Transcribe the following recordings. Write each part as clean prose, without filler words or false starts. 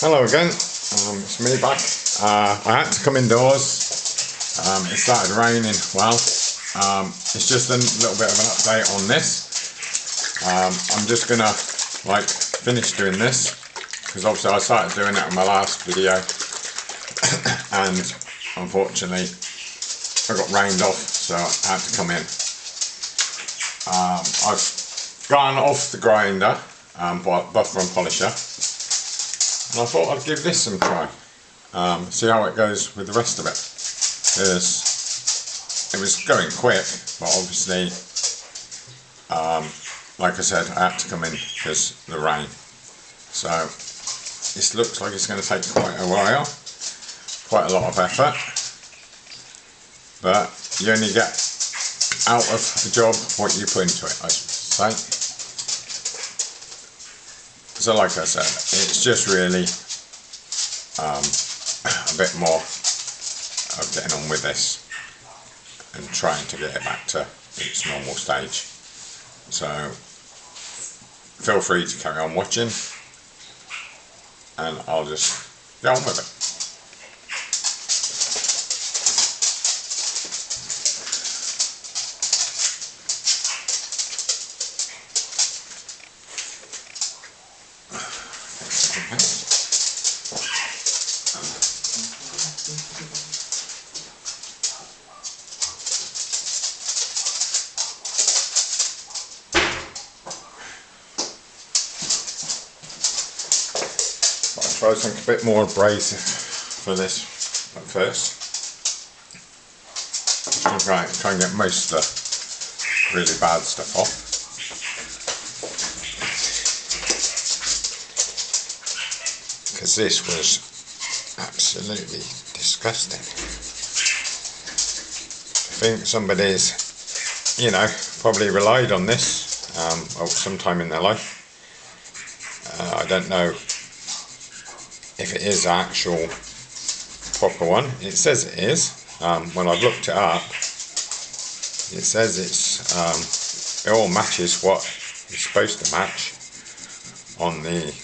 Hello again, it's me back. I had to come indoors. It started raining. Well, it's just a little bit of an update on this. I'm just gonna finish doing this because obviously I started doing it in my last video and unfortunately I got rained off, so I had to come in. I've gone off the grinder, buffer and polisher, and I thought I'd give this some try, see how it goes with the rest of it, because it was going quick, but obviously like I said, I had to come in because of the rain. So this looks like it's going to take quite a while, quite a lot of effort, but you only get out of the job what you put into it, I should say. So like I said, it's just really a bit more of getting on with this and trying to get it back to its normal stage. So feel free to carry on watching and I'll just get on with it. I'll try something a bit more abrasive for this at first. Just to try and get most of the really bad stuff off. Because this was absolutely disgusting. I think somebody's, probably relied on this sometime in their life. I don't know if it is an actual proper one. It says it is. When I've looked it up, it says it all matches what it's supposed to match on the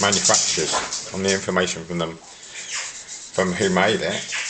manufacturers, on the information from them, from who made it.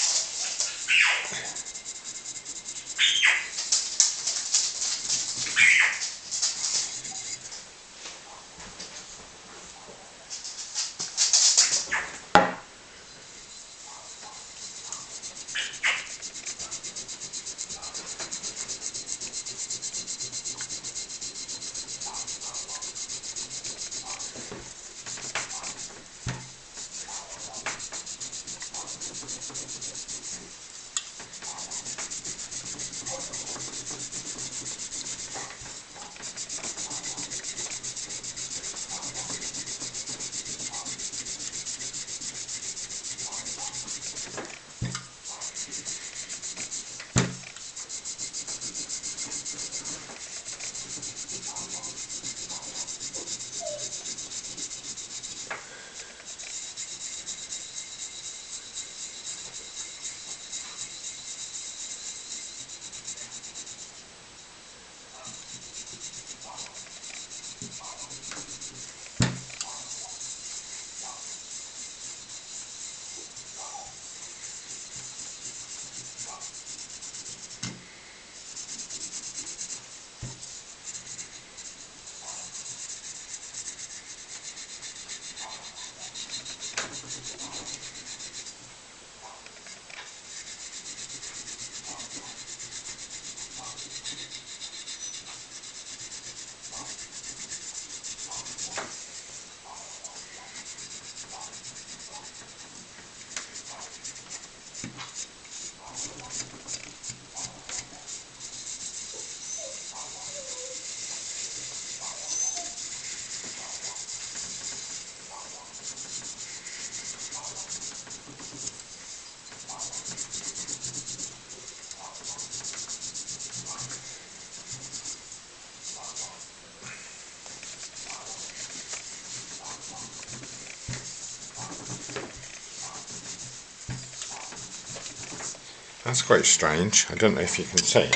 That's quite strange. I don't know if you can see,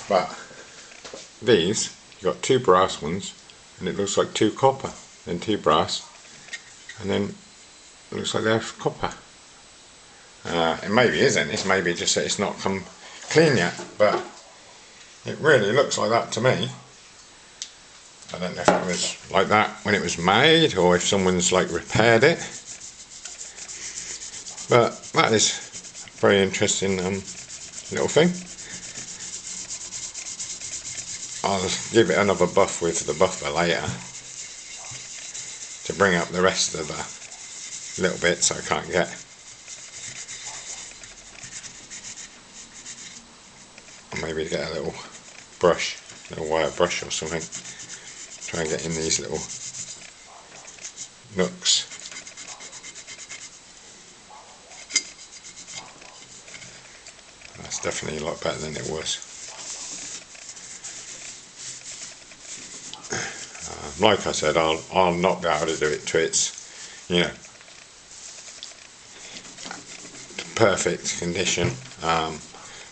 but these, you've got two brass ones and it looks like two copper and two brass, and then it looks like they're copper. It maybe isn't, it's maybe just that it's not come clean yet, but it really looks like that to me. I don't know if it was like that when it was made or if someone's like repaired it, but that is a very interesting little thing. I'll give it another buff with the buffer later to bring up the rest of the little bits I can't get. Or maybe get a little brush, a little wire brush or something. Try and get in these little nooks. That's definitely a lot better than it was. Like I said, I'll not be able to do it to its, you know, perfect condition,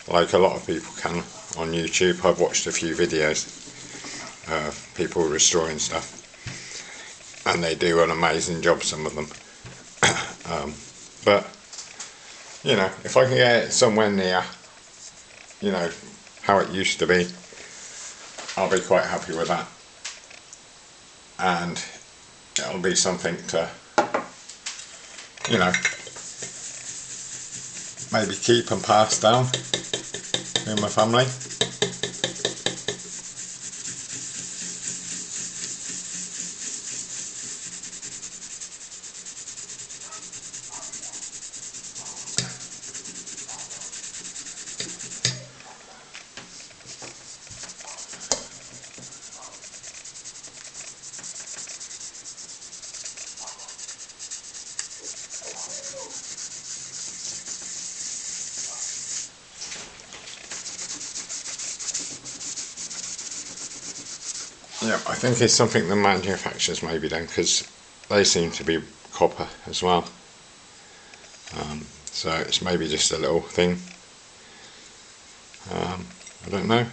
like a lot of people can on YouTube. I've watched a few videos of people restoring stuff, and they do an amazing job, some of them. But you know, if I can get it somewhere near, you know, how it used to be, I'll be quite happy with that. And it'll be something to, you know, maybe keep and pass down to my family. Yeah, I think it's something the manufacturers maybe done, because they seem to be copper as well. So it's maybe just a little thing. I don't know.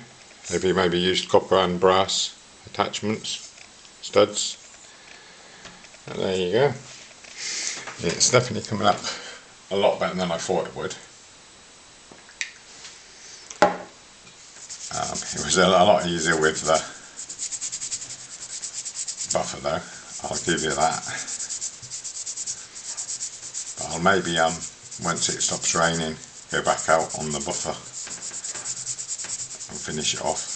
Maybe used copper and brass attachments, studs. But there you go. It's definitely coming up a lot better than I thought it would. It was a lot easier with the buffer though, I'll give you that. But I'll maybe once it stops raining, go back out on the buffer and finish it off.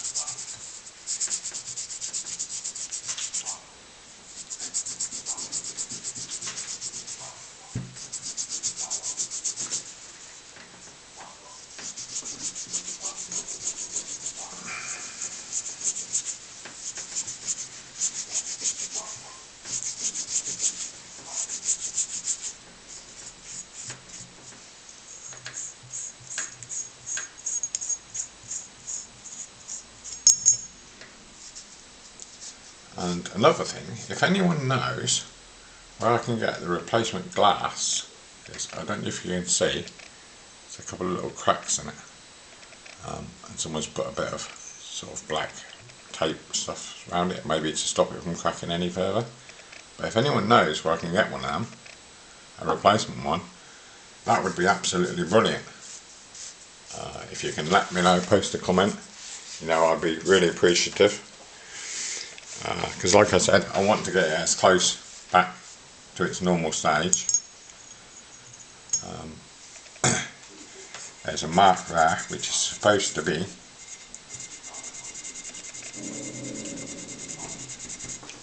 And another thing, if anyone knows where I can get the replacement glass, because I don't know if you can see, there's a couple of little cracks in it, and someone's put a bit of sort of black tape stuff around it, maybe to stop it from cracking any further. But if anyone knows where I can get one of them, a replacement one, that would be absolutely brilliant. If you can let me know, post a comment, you know, I'd be really appreciative. Because like I said, I want to get it as close back to its normal stage. There's a mark there which is supposed to be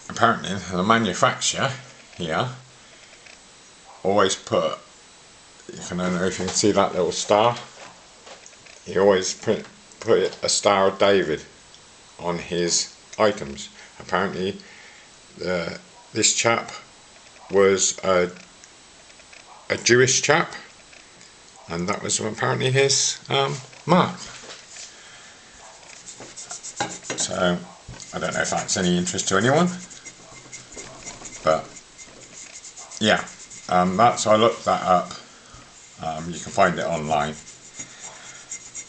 apparently the manufacturer here always put, I don't know if you can see that little star, he always put a Star of David on his items. Apparently this chap was a Jewish chap, and that was apparently his mark. So I don't know if that's any interest to anyone, but yeah, so I looked that up. You can find it online,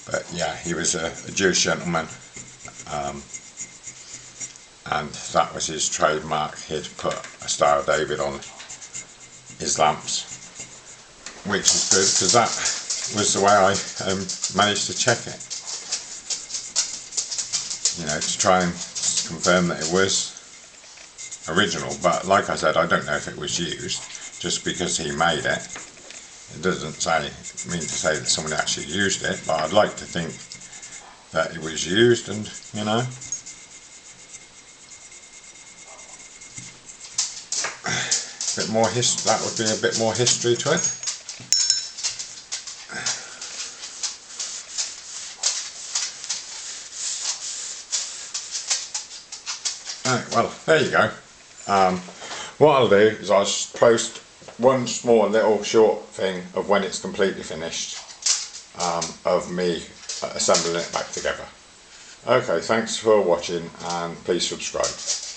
but yeah, he was a Jewish gentleman, and that was his trademark. He'd put a Star of David on his lamps, which is good because that was the way I managed to check it, you know, to try and confirm that it was original. But like I said, I don't know if it was used. Just because he made it, it doesn't mean to say that someone actually used it, but I'd like to think that it was used, and you know, bit more that would be a bit more history to it. Right, well, there you go. What I'll do is I'll post one small little short thing of when it's completely finished, of me assembling it back together. Okay, thanks for watching and please subscribe.